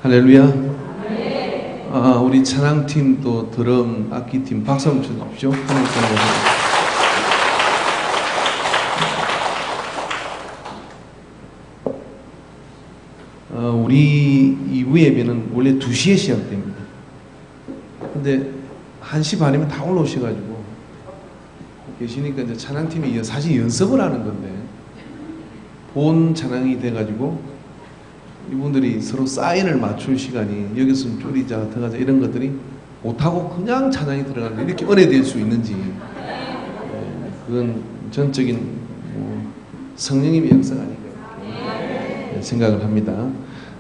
할렐루야. 우리 찬양팀 또 드럼 악기팀 박수 한번 쳐주십시오. 우리 2부 예배는 원래 2시에 시작됩니다. 근데 1시 반이면 다 올라오셔가지고 계시니까 이제 찬양팀이 사실 연습을 하는 건데 본 찬양이 돼가지고 이분들이 서로 사인을 맞출 시간이 여기서는 줄이자 들어가자 이런 것들이 못하고 그냥 찬양이 들어가는데 이렇게 은혜될 수 있는지 그건 전적인 성령님의 역사가 아닌가 생각을 합니다.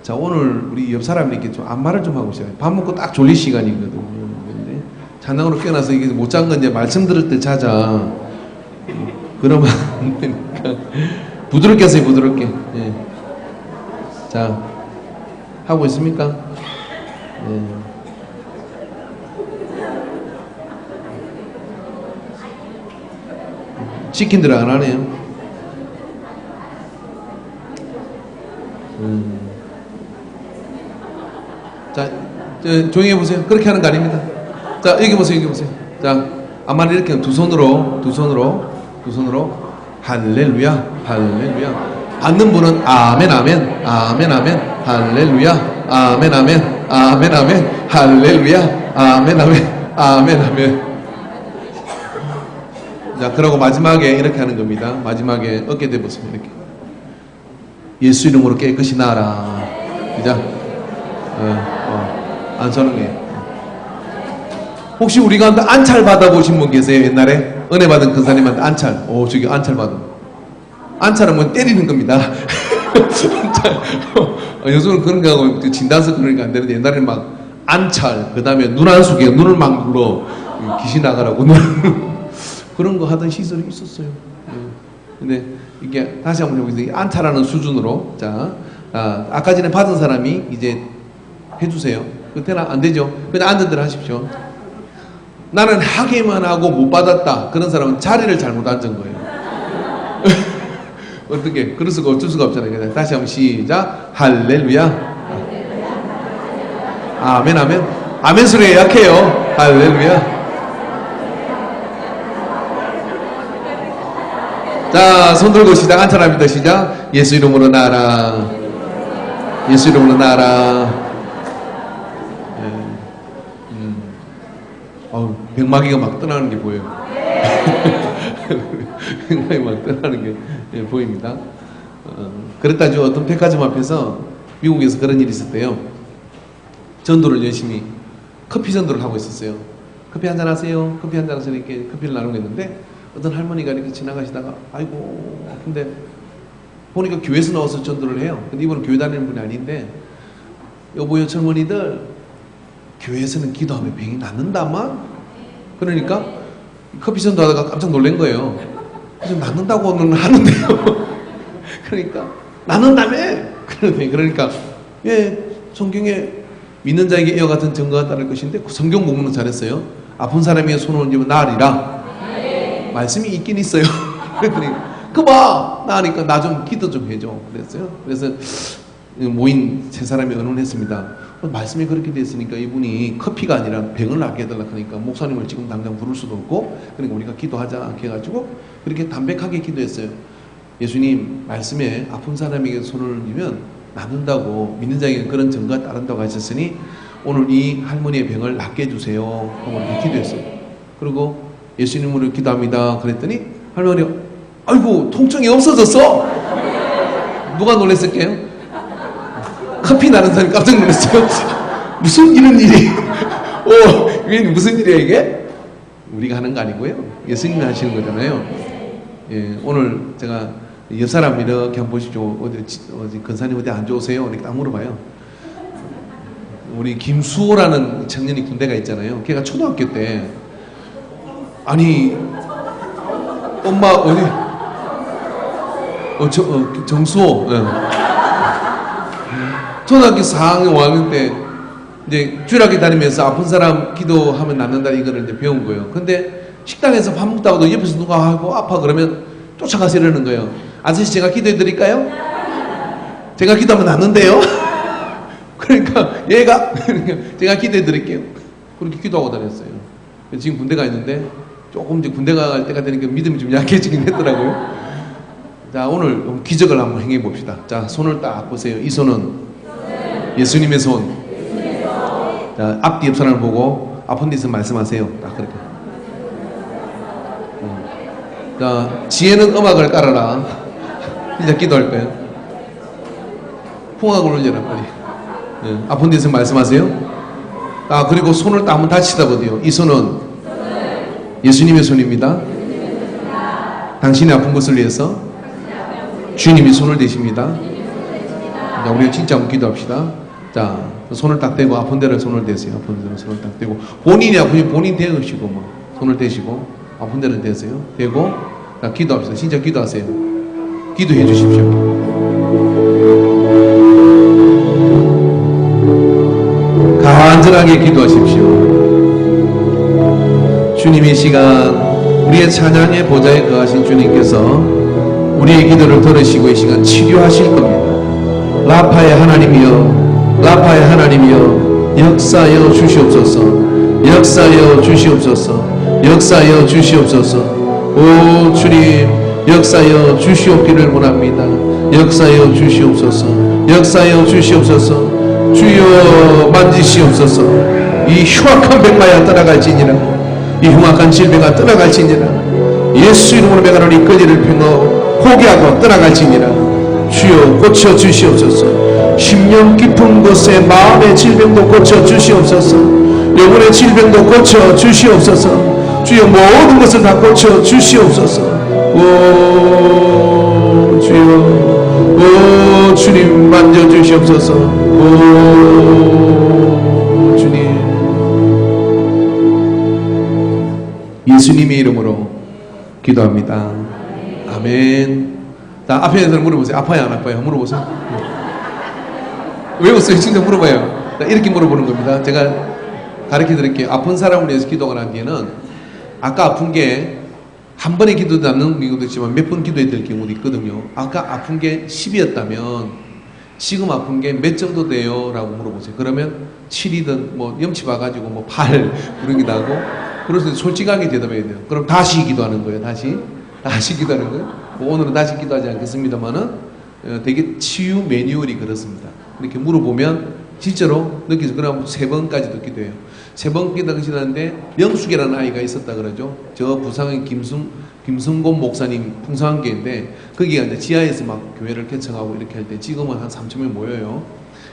자, 오늘 우리 옆 사람들께 좀 안마를 좀 하고 있어요. 밥 먹고 딱 졸릴 시간이거든요. 근데 찬양으로 깨어나서 이게 못 잔 건 이제 말씀 들을 때 자자. 그러면 안 되니까 부드럽게 하세요. 부드럽게. 예. 자, 하고 있습니까? 예. 시킨 대로 안 하네요. 자, 조용히 해보세요. 그렇게 하는 거 아닙니다. 자, 여기 보세요. 여기 보세요. 자, 아마는 이렇게 두 손으로 할렐루야, 할렐루야. 받는 분은 아멘, 아멘, 아멘, 아멘, 할렐루야, 아멘, 아멘, 아멘, 아멘, 할렐루야, 아멘, 아멘, 아멘, 아멘. 자, 그러고 마지막에 이렇게 하는 겁니다. 마지막에 어깨 대보세요. 이렇게. 예수 이름으로 깨끗이 나아라. 그죠? 안 서는 게. 혹시 우리 가운데 안찰 받아보신 분 계세요? 옛날에? 은혜 받은 근사님한테 안찰. 저기 안찰 받은. 안찰은 뭐 때리는 겁니다. 요즘은 그런 거 하고 진단서 그러니까 안 되는데 옛날에는 막 안찰, 그 다음에 눈 안 숙여, 눈을 막 눌러. 귀신 나가라고. 그런 거 하던 시설이 있었어요. 근데 이게 다시 한번 해보겠습니다. 안찰하는 수준으로. 자, 아까 전에 받은 사람이 이제 해주세요. 그때는 안 되죠. 그냥 앉은 대로 하십시오. 나는 하기만 하고 못 받았다. 그런 사람은 자리를 잘못 앉은 거예요. 어떻게? 그럴 수가 어쩔 수가 없잖아요. 다시 한번 시작. 할렐루야. 아멘, 아멘. 아멘 소리에 약해요. 할렐루야. 자, 손 들고 시작. 안찰합니다. 시작. 예수 이름으로 나아라. 예수 이름으로 나아라. 백마귀가 막 떠나는 게 보여요. 백마귀 막 떠나는 게 보입니다. 그랬다죠. 어떤 백화점 앞에서 미국에서 그런 일이 있었대요. 전도를 열심히 커피 전도를 하고 있었어요. 커피 한잔 하세요. 커피 한잔 하세요. 이렇게 커피를 나누고 있는데 어떤 할머니가 이렇게 지나가시다가 아이고 근데 보니까 교회에서 나와서 전도를 해요. 근데 이분은 교회 다니는 분이 아닌데 여보요 젊은이들 교회에서는 기도하면 병이 낫는다마? 그러니까 커피 전도 하다가 깜짝 놀란 거예요. 그래서 낫는다고는 하는데요. 그러니까 낫는다며? 그러니까 성경에 믿는 자에게 이와 같은 증거가 따를 것인데 그 성경 공부는 잘했어요. 아픈 사람에게 손을 얹으면 나으리라. 말씀이 있긴 있어요. 그랬더니 그봐 나으니까 나 좀 기도 좀 해줘 그랬어요. 그래서 모인 세 사람이 의논했습니다. 말씀이 그렇게 됐으니까 이분이 커피가 아니라 병을 낫게 해달라 하니까 목사님을 지금 당장 부를 수도 없고 그러니까 우리가 기도하자 해가지고 그렇게 담백하게 기도했어요. 예수님 말씀에 아픈 사람에게 손을 얹으면 낫는다고 믿는 자에게 그런 증거가 따른다고 하셨으니 오늘 이 할머니의 병을 낫게 해주세요 하고 이렇게 기도했어요. 그리고 예수님으로 기도합니다 그랬더니 할머니가 아이고 통증이 없어졌어. 누가 놀랬을게요? 커피 나는 사람이 깜짝 놀랐어요. 무슨 이런 일이? 이게 무슨 일이야 이게? 우리가 하는 거 아니고요. 예수님이 하시는 거잖아요. 예, 오늘 제가 옆 사람 이렇게 한번 보십시오. 어디 근사님 어디 안 좋으세요? 이렇게 딱 물어봐요. 우리 김수호라는 청년이 군대가 있잖아요. 걔가 초등학교 때 아니 엄마 어디 정수호. 초등학교 4학년 5학년 때 이제 주일학교 다니면서 아픈 사람 기도하면 낫는다 이거를 이제 배운 거예요. 근데 식당에서 밥 먹다가도 옆에서 누가 하고 아파 그러면 쫓아가서 이러는 거예요. 아저씨 제가 기도해 드릴까요? 제가 기도하면 낫는데요? 그러니까 얘가 그러니까 제가 기도해 드릴게요. 그렇게 기도하고 다녔어요. 지금 군대가 있는데 조금 이제 군대 갈 때가 되니까 믿음이 좀 약해지긴 했더라고요. 자, 오늘 기적을 한번 행해 봅시다. 자, 손을 딱 보세요. 이 손은 예수님의 손. 자, 앞뒤 옆 사람을 보고 아픈 데 있으면 말씀하세요. 딱 그렇게. 자, 지혜는 음악을 깔아라. 이제 기도할 거예요. 풍악을 올려라 빨리. 아픈 데 있으면 말씀하세요. 아, 그리고 손을 딱 한번 다시 쳐다보세요. 이 손은 예수님의 손입니다. 당신의 아픈 것을 위해서 주님이 손을 대십니다. 자, 우리 진짜 한번 기도합시다. 자, 손을 딱 대고 아픈 데를 손을 대세요. 아픈 데를 손을 딱 대고 본인이 아프면 본인 대으시고 뭐 손을 대시고 아픈 데를 대세요. 대고 자, 기도합시다. 진짜 기도하세요. 기도해 주십시오. 간절하게 기도하십시오. 주님 이 시간 우리의 찬양의 보좌에 거하신 주님께서 우리의 기도를 들으시고 이 시간 치료하실 겁니다. 라파의 하나님이여, 라파의 하나님이여, 역사하여 주시옵소서, 역사하여 주시옵소서, 역사하여 주시옵소서. 오 주님, 역사하여 주시옵기를 원합니다. 역사하여 주시옵소서, 역사하여 주시옵소서. 주여 만지시옵소서. 이 흉악한 백마야 떠나갈지니라, 이 흉악한 질병아 떠나갈지니라. 예수 이름으로 명하노니 권리를 펴고 포기하고 떠나갈지니라. 주여 고쳐 주시옵소서. 심령 깊은 곳에 마음의 질병도 고쳐 주시옵소서. 영혼의 질병도 고쳐 주시옵소서. 주여 모든 것을 다 고쳐 주시옵소서. 오 주여, 오 주님 만져 주시옵소서. 오 주님, 예수님의 이름으로 기도합니다. 아멘. 자, 앞에 있는 사람 물어보세요. 아파요 안 아파요? 물어보세요. 왜 웃어요? 진짜 물어봐요. 자, 이렇게 물어보는 겁니다. 제가 가르쳐 드릴게요. 아픈 사람을 위해서 기도가 난 뒤에는 아까 아픈 게 한 번의 기도도 않는 경우도 있지만 몇 번 기도해야 될 경우도 있거든요. 아까 아픈 게 10이었다면 지금 아픈 게 몇 정도 돼요? 라고 물어보세요. 그러면 7이든 뭐 염치 봐가지고 뭐 8 그런 게 나고, 그래서 솔직하게 대답해야 돼요. 그럼 다시 기도하는 거예요. 다시 기도하는 거예요. 뭐 오늘은 다시 기도하지 않겠습니다만은 되게 치유 매뉴얼이 그렇습니다. 이렇게 물어보면 진짜로 느끼죠. 그럼 3번까지도 기도해요. 3번 기도하시는데 영숙이라는 아이가 있었다 그러죠. 저 부산의 김성곤 목사님 풍성한교회인데 거기가 이제 지하에서 막 교회를 개척하고 이렇게 할 때 지금은 한 3,000명 모여요.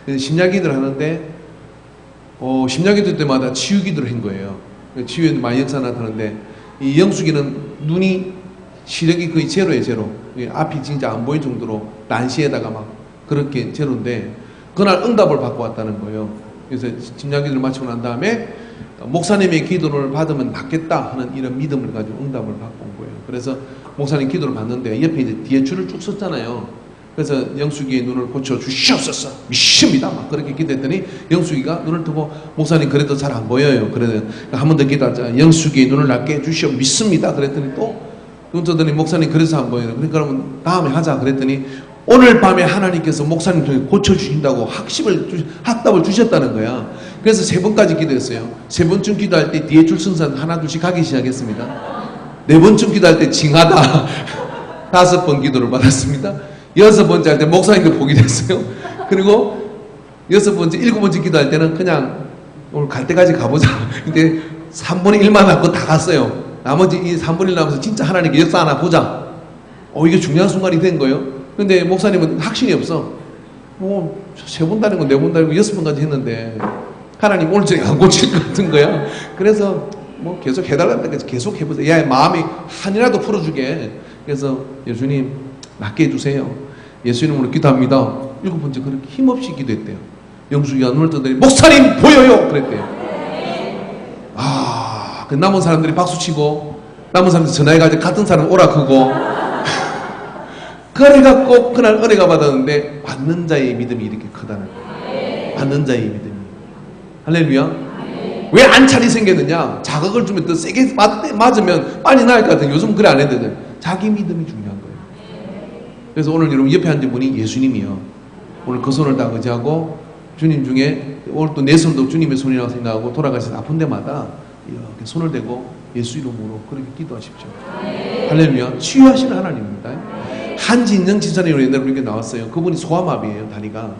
심야기도를 하는데 심야기도 때마다 치유기도를 한 거예요. 치유에 많이 역사 나타나는데 이 영숙이는 눈이 시력이 거의 제로예요. 제로. 앞이 진짜 안 보일 정도로 난시에다가 막 그렇게 제로인데 그날 응답을 받고 왔다는 거예요. 그래서 심야기도를 마치고 난 다음에 목사님의 기도를 받으면 낫겠다 하는 이런 믿음을 가지고 응답을 받고 온 거예요. 그래서 목사님 기도를 받는데 옆에 이제 뒤에 줄을 쭉 섰잖아요. 그래서 영숙이의 눈을 고쳐 주시옵소서, 믿습니다. 막 그렇게 기도했더니 영숙이가 눈을 뜨고 목사님 그래도 잘 안 보여요. 그래서 한 번 더 기도하자. 영숙이의 눈을 낫게 해주시오, 믿습니다. 그랬더니 또 눈 뜨더니 목사님 그래서 안 보여요. 그러니까 그러면 다음에 하자. 그랬더니 오늘 밤에 하나님께서 목사님 통해 고쳐주신다고 학답을 주셨다는 거야. 그래서 3번까지 기도했어요. 3번쯤 기도할 때 뒤에 줄 선산 하나 둘씩 가기 시작했습니다. 4번쯤 기도할 때 징하다 5번 기도를 받았습니다. 6번째 할 때 목사님도 보게 됐어요. 그리고 6번째, 7번째 기도할 때는 그냥 오늘 갈 때까지 가보자. 근데 3분의 1만 남고 다 갔어요. 나머지 이 3분의 1 남아서 진짜 하나님께 역사 하나 보자. 이게 중요한 순간이 된 거예요. 근데 목사님은 확신이 없어. 3번 다니고 4번 다니고 6번까지 했는데 하나님 오늘 저녁에 안 고칠 것 같은 거야. 그래서 뭐 계속 해달라는 데까지 계속 해보세요. 야, 마음이 한이라도 풀어주게. 그래서 예수님 낫게 해주세요. 예수 이름으로 기도합니다. 7번째 그렇게 힘없이 기도했대요. 영숙이가 눈을 뜨더니 목사님 보여요! 그랬대요. 그 남은 사람들이 박수치고 남은 사람들이 전화해가지고 같은 사람 오라 크고 그래갖고 그날 은혜가 받았는데 받는 자의 믿음이 이렇게 크다는 거예요. 받는 자의 믿음이. 할렐루야. 왜 안찰이 생겼느냐? 자극을 주면 더 세게 맞으면 빨리 나을 것 같아요. 요즘 그래 안 해야 되잖아요. 자기 믿음이 중요한 거예요. 그래서 오늘 여러분 옆에 앉은 분이 예수님이요. 오늘 그 손을 다 의지하고 주님 중에 오늘 또 내 손도 주님의 손이라고 생각하고 돌아가셔서 아픈 데마다 이렇게 손을 대고 예수 이름으로 그렇게 기도하십시오. 할렐루야. 치유하시는 하나님입니다. 한진영 집사님으로 옛날에 이렇게 나왔어요. 그분이 소아마비예요, 다리가.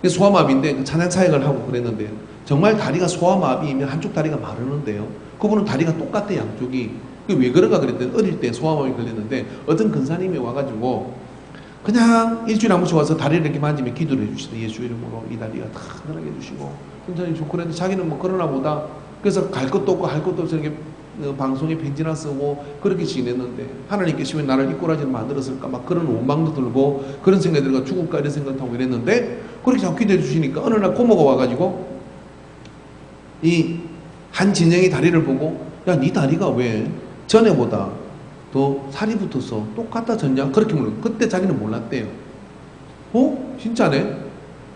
소아마비인데 그 찬양 사역을 하고 그랬는데 정말 다리가 소아마비이면 한쪽 다리가 마르는데요. 그분은 다리가 똑같대, 양쪽이. 왜 그런가 그랬더니 어릴 때 소아마비 걸렸는데 어떤 근사님이 와가지고 그냥 일주일에 한 번씩 와서 다리를 이렇게 만지면 기도를 해주시다. 예수 이름으로 이 다리가 다 편하게 해주시고. 근사님 좋고 그랬는데 자기는 뭐 그러나 보다. 그래서 갈 것도 없고 할 것도 없어 이렇게 방송에 편지나 쓰고 그렇게 지냈는데 하나님께서 왜 나를 이꼬라지를 만들었을까 막 그런 원망도 들고 그런 생각이 들고 죽을까 이런 생각도 하고 이랬는데 그렇게 자꾸 기도해 주시니까 어느 날 고모가 와가지고 이 한진영이 다리를 보고 야, 네 다리가 왜 전에보다 더 살이 붙어서 똑같아졌냐? 그렇게 물어요. 그때 자기는 몰랐대요. 진짜네?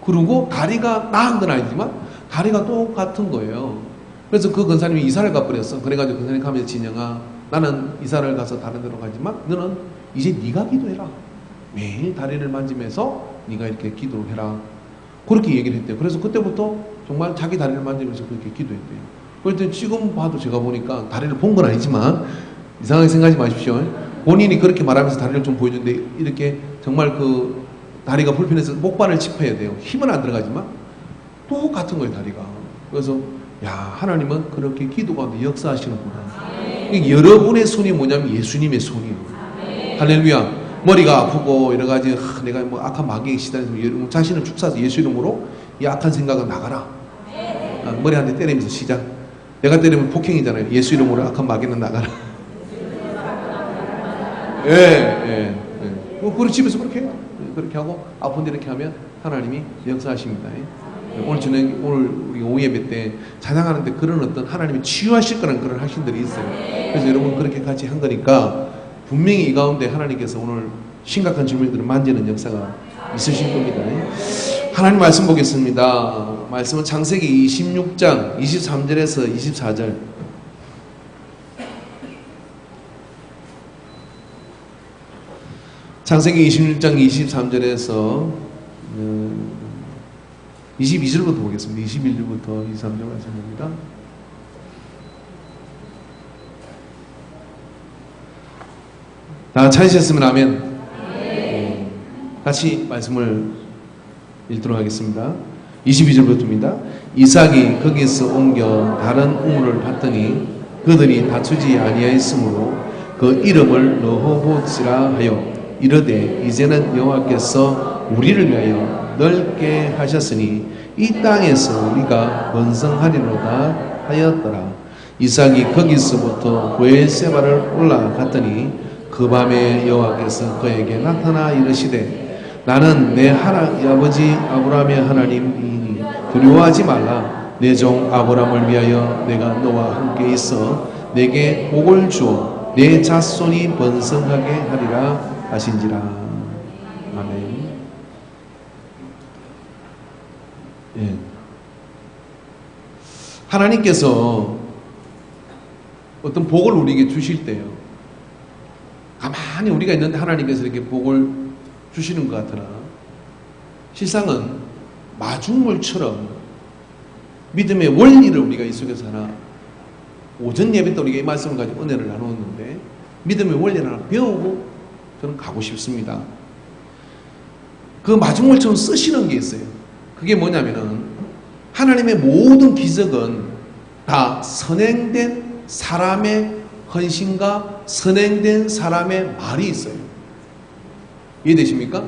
그리고 다리가 나은 건 아니지만 다리가 똑같은 거예요. 그래서 그 근사님이 이사를 가버렸어. 그래가지고 근사님 가면서 진영아, 나는 이사를 가서 다른 데로 가지만 너는 이제 네가 기도해라. 매일 다리를 만지면서 네가 이렇게 기도를 해라. 그렇게 얘기를 했대요. 그래서 그때부터 정말 자기 다리를 만지면서 그렇게 기도했대요. 그랬더니 지금 봐도 제가 보니까 다리를 본 건 아니지만 이상하게 생각하지 마십시오. 본인이 그렇게 말하면서 다리를 좀 보여주는데 이렇게 정말 그 다리가 불편해서 목발을 짚어야 돼요. 힘은 안 들어가지만 똑같은 거예요, 다리가. 그래서 야, 하나님은 그렇게 기도 가운데 역사하시는구나. 여러분의 손이 뭐냐면 예수님의 손이에요. 할렐루야. 머리가 아프고 여러 가지 내가 뭐 악한 마귀에 시달려서 자신을 축사해서 예수 이름으로 이 악한 생각은 나가라. 머리 한 대 때리면서 시작. 내가 때리면 폭행이잖아요. 예수 이름으로 악한 마귀는 나가라. 예. 그리고 집에서 그렇게 해요. 그렇게 하고 아픈 데 이렇게 하면 하나님이 역사하십니다. 오늘 저녁, 오늘 우리 오후 예배 때 찬양하는데 그런 어떤 하나님이 치유하실 거라는 그런 확신들이 있어요. 그래서 여러분 그렇게 같이 한 거니까 분명히 이 가운데 하나님께서 오늘 심각한 질문들을 만지는 역사가 있으실 겁니다. 하나님 말씀 보겠습니다. 말씀은 창세기 26장 23절에서 24절. 창세기 26장 23절에서 22절부터 보겠습니다. 21절부터 23절 말씀입니다. 다 찾으셨으면 아멘. 같이 말씀을 읽도록 하겠습니다. 22절부터입니다. 이삭이 거기서 옮겨 다른 우물을 봤더니 그들이 다투지 아니하였으므로 그 이름을 르호봇이라 하여 이르되 이제는 여호와께서 우리를 위하여 넓게 하셨으니 이 땅에서 우리가 번성하리로다 하였더라. 이삭이 거기서부터 브엘세바를 올라갔더니 그 밤에 여호와께서 그에게 나타나 이르시되 나는 내 아버지 아브라함의 하나님이니 두려워하지 말라. 내 종 아브라함을 위하여 내가 너와 함께 있어 내게 복을 주어 내 자손이 번성하게 하리라 하신지라. 아멘. 예. 하나님께서 어떤 복을 우리에게 주실 때요, 가만히 우리가 있는데 하나님께서 이렇게 복을 주시는 것 같으나 실상은 마중물처럼 믿음의 원리를 우리가 이 속에서 하나, 오전 예배 때 우리가 이 말씀을 가지고 은혜를 나누었는데 믿음의 원리를 하나 배우고 저는 가고 싶습니다. 그 마중물처럼 쓰시는 게 있어요. 그게 뭐냐면은 하나님의 모든 기적은 다 선행된 사람의 헌신과 선행된 사람의 말이 있어요. 이해되십니까?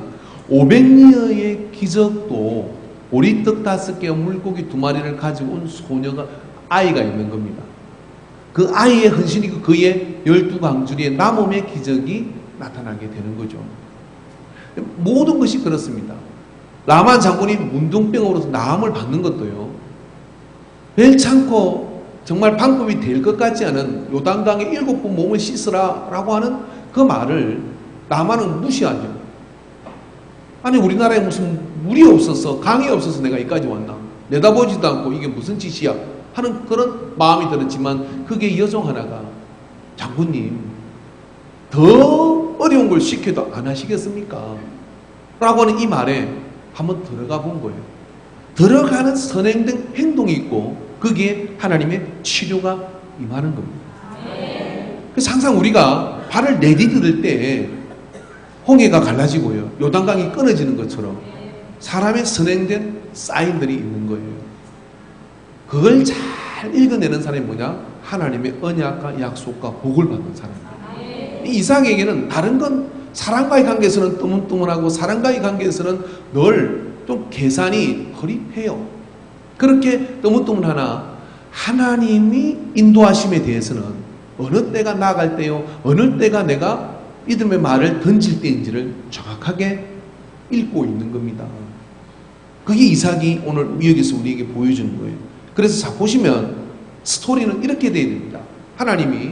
500리어의 기적도 보리떡 5개와 물고기 2마리를 가지고 온 소녀가, 아이가 있는 겁니다. 그 아이의 헌신이고 그의 12강줄의 남음의 기적이 나타나게 되는 거죠. 모든 것이 그렇습니다. 라만 장군이 문둥병으로서 나음을 받는 것도요, 벨창코 정말 방법이 될 것 같지 않은 요단강에 7번 몸을 씻으라 라고 하는 그 말을 라만은 무시하죠. 아니 우리나라에 무슨 물이 없어서, 강이 없어서 내가 여기까지 왔나, 내다보지도 않고 이게 무슨 짓이야 하는 그런 마음이 들었지만, 그게 여종 하나가 장군님 더 어려운 걸 시켜도 안 하시겠습니까? 라고 하는 이 말에 한번 들어가 본 거예요. 들어가는 선행된 행동이 있고 거기에 하나님의 치료가 임하는 겁니다. 그래서 항상 우리가 발을 내디딜 때 홍해가 갈라지고요, 요단강이 끊어지는 것처럼 사람의 선행된 사인들이 있는 거예요. 그걸 잘 읽어내는 사람이 뭐냐? 하나님의 언약과 약속과 복을 받는 사람입니다. 이삭에게는 다른 건 사람과의 관계에서는 뜨문뜨문하고 사람과의 관계에서는 늘 좀 계산이 허립해요. 그렇게 뜨문뜨문하나 하나님이 인도하심에 대해서는 어느 때가 나아갈 때요, 어느 때가 내가 믿음의 말을 던질 때인지를 정확하게 읽고 있는 겁니다. 그게 이삭이 오늘 여기서 우리에게 보여주는 거예요. 그래서 자 보시면 스토리는 이렇게 돼야 됩니다. 하나님이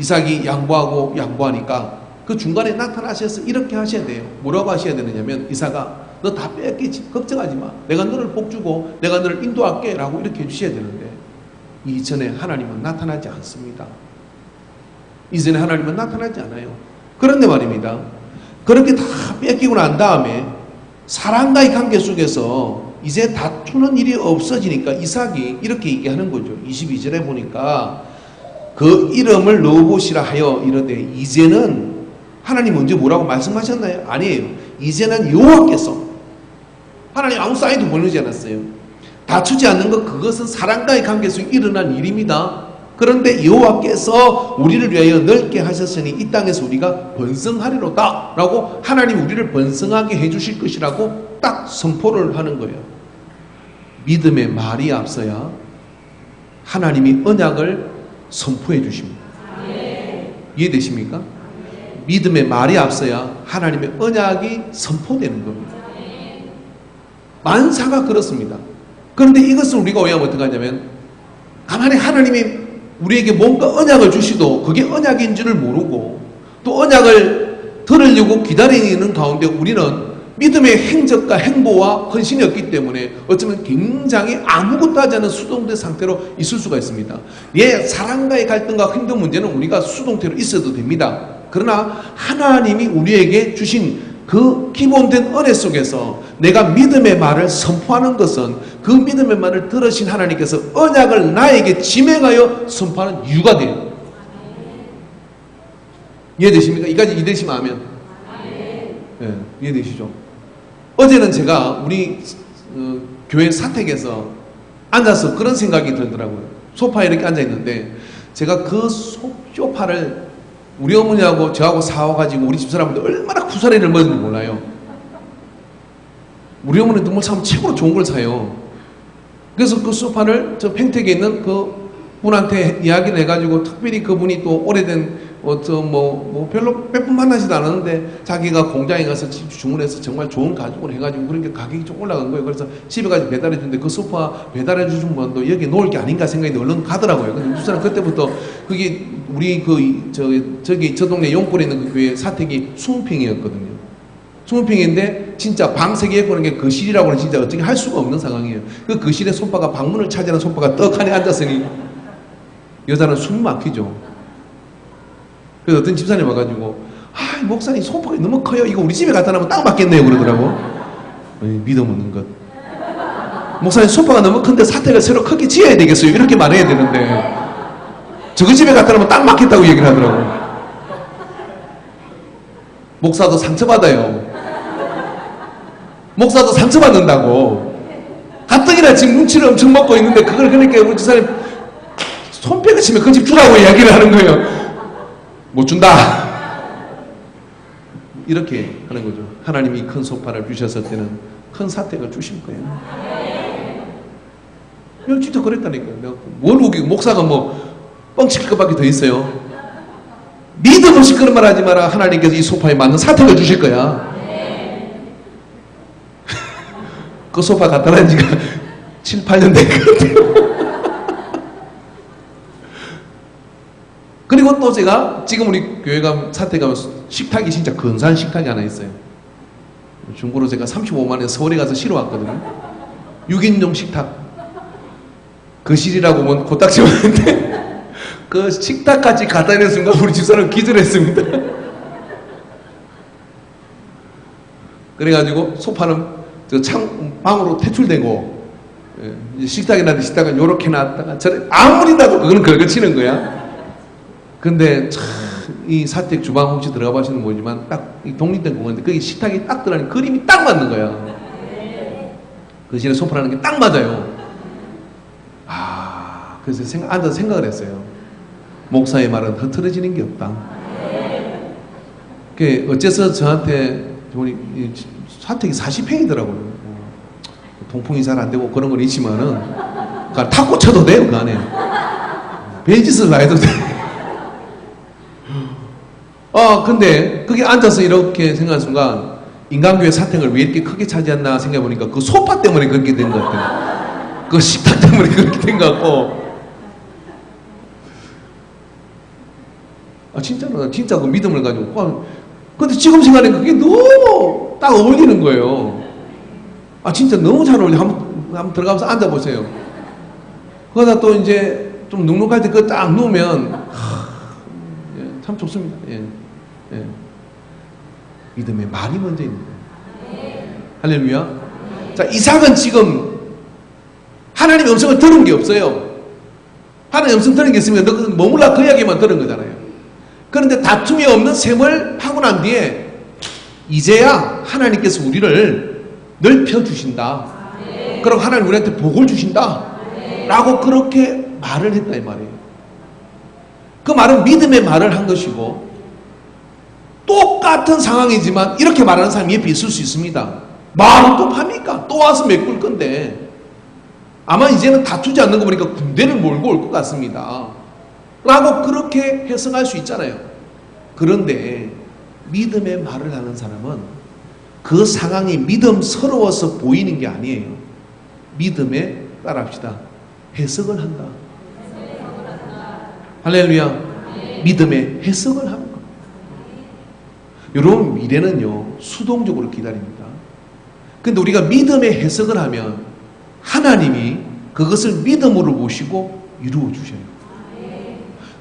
이삭이 양보하니까 그 중간에 나타나셔서 이렇게 하셔야 돼요. 뭐라고 하셔야 되느냐면, 이삭아 너 다 뺏기지, 걱정하지 마, 내가 너를 복주고 내가 너를 인도할게 라고 이렇게 해주셔야 되는데, 이전에 하나님은 나타나지 않습니다. 이전에 하나님은 나타나지 않아요. 그런데 말입니다, 그렇게 다 뺏기고 난 다음에 사람과의 관계 속에서 이제 다투는 일이 없어지니까 이삭이 이렇게 얘기하는 거죠. 22절에 보니까 그 이름을 넣어보시라 하여 이르되, 이제는 하나님 언제 뭐라고 말씀하셨나요? 아니에요. 이제는 여호와께서, 하나님 아무 사인도 보내지 않았어요. 다투지 않는 것, 그것은 사람과의 관계 속에 일어난 일입니다. 그런데 여호와께서 우리를 위하여 넓게 하셨으니 이 땅에서 우리가 번성하리로다 라고, 하나님 우리를 번성하게 해주실 것이라고 딱 선포를 하는 거예요. 믿음의 말이 앞서야 하나님이 언약을 선포해 주십니다. 이해되십니까? 믿음의 말이 앞서야 하나님의 언약이 선포되는 겁니다. 만사가 그렇습니다. 그런데 이것을 우리가 오해하면 어떻게 하냐면, 가만히 하나님이 우리에게 뭔가 언약을 주시도 그게 언약인 줄을 모르고 또 언약을 들으려고 기다리는 가운데 우리는 믿음의 행적과 행보와 헌신이 없기 때문에 어쩌면 굉장히 아무것도 하지 않은 수동태 상태로 있을 수가 있습니다. 사람과의 갈등과 힘든 문제는 우리가 수동태로 있어도 됩니다. 그러나 하나님이 우리에게 주신 그 기본된 은혜 속에서 내가 믿음의 말을 선포하는 것은 그 믿음의 말을 들으신 하나님께서 언약을 나에게 지명하여 선포하는 이유가 돼요. 이해되십니까? 이까지 이해되시면 하면 네, 이해되시죠? 어제는 제가 우리 교회 사택에서 앉아서 그런 생각이 들더라고요. 소파에 이렇게 앉아있는데 제가 그 소파를 우리 어머니하고 저하고 사와가지고 우리 집사람들 얼마나 구사리를 먹는지 몰라요. 우리 어머니도 뭐 참 최고로 좋은 걸 사요. 그래서 그 소파를 저 평택에 있는 그 분한테 이야기를 해가지고, 특별히 그분이 또 오래된 별로 몇 분 만나지도 않았는데 자기가 공장에 가서 주문해서 정말 좋은 가죽을 해가지고, 그러니까 가격이 좀 올라간 거예요. 그래서 집에 가서 배달해 주는데 그 소파 배달해 주신 분도 여기 놓을 게 아닌가 생각했는데 얼른 가더라고요. 근데 우리 사람 그때부터 그게 우리 저 동네 용골에 있는 그 교회 사택이 20평이었거든요. 20평인데 진짜 방 3개 보는 게 거실이라고는 진짜 어떻게 할 수가 없는 상황이에요. 그 거실에 소파가 방문을 차지하는 소파가 떡하니 앉았으니 여자는 숨 막히죠. 그래서 어떤 집사님 와가지고, 목사님 소파가 너무 커요, 이거 우리 집에 갖다 놓으면 딱 맞겠네요 그러더라고. 믿음 없는 것. 목사님 소파가 너무 큰데 사택을 새로 크게 지어야 되겠어요, 이렇게 말해야 되는데 저거 집에 갖다 놓으면 딱 맞겠다고 얘기를 하더라고. 목사도 상처받아요. 목사도 상처받는다고. 가뜩이나 지금 눈치를 엄청 먹고 있는데 그걸, 그러니까 우리 집사님 손뼉을 치면 그 집 주라고 이야기를 하는 거예요. 못 준다 이렇게 하는 거죠. 하나님이 큰 소파를 주셨을 때는 큰 사택을 주신 거예요. 이거 진짜 그랬다니까요. 내가 뭘 우기고, 목사가 뭐 뻥칠 것밖에 더 있어요. 믿음 없이 그런 말 하지 마라. 하나님께서 이 소파에 맞는 사택을 주실 거야. 그 소파 갖다 놔은 지가 7, 8년 된 것 같아요. 그리고 또 제가 지금 우리 교회 가면 사택 가면 식탁이 진짜 근사한 식탁이 하나 있어요. 중고로 제가 35만원에 서울에 가서 실어 왔거든요. 6인용 식탁. 거실이라고 보면 코딱지 오는데 그 식탁까지 갖다 낸 순간 우리 집사람 기절했습니다. 그래가지고 소파는 저 방으로 퇴출되고 이제 식탁에 놨는데 식탁은 요렇게 놨다가 저래 아무리 놔도 그거는 긁어치는 거야. 근데 참 이 사택 주방 혹시 들어가 보시는 모르지만 딱 이 독립된 공간인데 거기 식탁이 딱 들어가니 그림이 딱 맞는 거야. 그 시에 소파라는 게 딱 맞아요. 그래서 앉아서 생각을 했어요. 목사의 말은 흐트러지는 게 없다. 어째서 저한테 사택이 40평이더라고요. 통풍이 잘 안 되고 그런 건 있지만은 탁구 쳐도 돼요. 그 안에 베이지스를 놔도 돼. 근데 거기 앉아서 이렇게 생각하는 순간 인간교회 사택을 왜 이렇게 크게 차지했나 생각해보니까 그 소파 때문에 그렇게 된 것 같아요. 그 식탁 때문에 그렇게 된 것 같고 진짜로 진짜 그 믿음을 가지고 근데 지금 생각하니까 그게 너무 딱 어울리는 거예요. 진짜 너무 잘 어울려. 한번 들어가면서 앉아보세요. 그러다 또 이제 좀 눅눅할 때 그거 딱 누우면 참 좋습니다. 믿음의 말이 먼저 있는 거예요. 할렐루야. 자, 이삭은 지금 하나님의 음성을 들은 게 없어요. 하나님의 음성 들은 게 있으면 머물러 그 이야기만 들은 거잖아요. 그런데 다툼이 없는 셈을 하고 난 뒤에 이제야 하나님께서 우리를 넓혀주신다. 그럼 하나님 우리한테 복을 주신다. 라고 그렇게 말을 했다 이 말이에요. 그 말은 믿음의 말을 한 것이고 똑같은 상황이지만 이렇게 말하는 사람이 옆에 있을 수 있습니다. 말은 또 팝니까? 또 와서 메꿀 건데 아마 이제는 다투지 않는 거 보니까 군대를 몰고 올 것 같습니다. 라고 그렇게 해석할 수 있잖아요. 그런데 믿음의 말을 하는 사람은 그 상황이 믿음스러워서 보이는 게 아니에요. 믿음에 따라합시다. 해석을 한다. 할렐루야. 믿음의 해석을 하는 겁니다. 여러분 미래는요 수동적으로 기다립니다. 근데 우리가 믿음의 해석을 하면 하나님이 그것을 믿음으로 보시고 이루어 주셔요.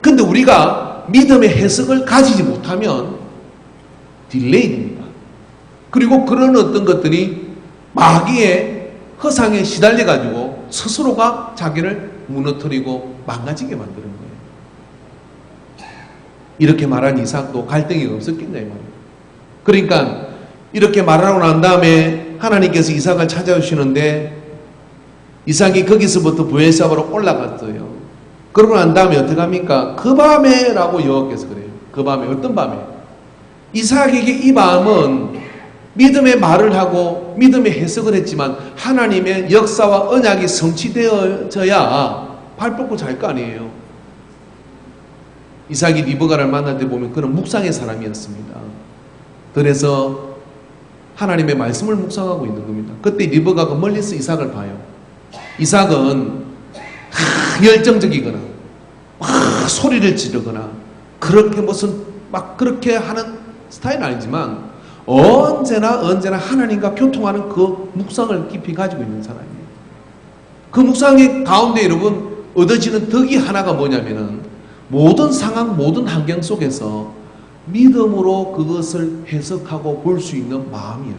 근데 우리가 믿음의 해석을 가지지 못하면 딜레이 됩니다. 그리고 그런 어떤 것들이 마귀의 허상에 시달려 가지고 스스로가 자기를 무너뜨리고 망가지게 만드는 거예요. 이렇게 말한 이삭도 갈등이 없었겠냐 이 말이에요. 그러니까 이렇게 말하고 난 다음에 하나님께서 이삭을 찾아오시는데 이삭이 거기서부터 부엘세바로 올라갔어요. 그러고 난 다음에 어떻게 합니까? 그 밤에 라고 여호와께서 그래요. 그 밤에 어떤 밤에? 이삭에게 이 밤은 믿음의 말을 하고 믿음의 해석을 했지만 하나님의 역사와 언약이 성취되어져야 발 뻗고 잘 거 아니에요. 이삭이 리브가를 만날 때 보면 그런 묵상의 사람이었습니다. 그래서 하나님의 말씀을 묵상하고 있는 겁니다. 그때 리브가가 멀리서 이삭을 봐요. 이삭은 열정적이거나 소리를 지르거나 그렇게 무슨 막 그렇게 하는 스타일은 아니지만 언제나 하나님과 교통하는 그 묵상을 깊이 가지고 있는 사람이에요. 그 묵상의 가운데 여러분 얻어지는 덕이 하나가 뭐냐면은 모든 상황 모든 환경 속에서 믿음으로 그것을 해석하고 볼 수 있는 마음이에요.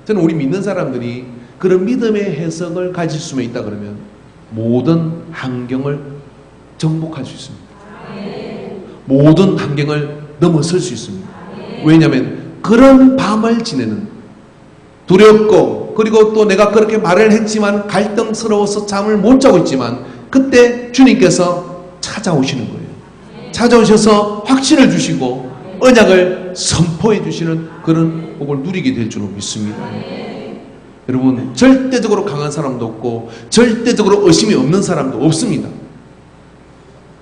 저는 우리 믿는 사람들이 그런 믿음의 해석을 가질 수만 있다 그러면 모든 환경을 정복할 수 있습니다. 모든 환경을 넘어설 수 있습니다. 왜냐하면 그런 밤을 지내는 두렵고 그리고 또 내가 그렇게 말을 했지만 갈등스러워서 잠을 못 자고 있지만 그때 주님께서 찾아오시는 거예요. 찾아오셔서 확신을 주시고 언약을 선포해 주시는 그런 복을 누리게 될 줄로 믿습니다. 여러분 절대적으로 강한 사람도 없고 절대적으로 의심이 없는 사람도 없습니다.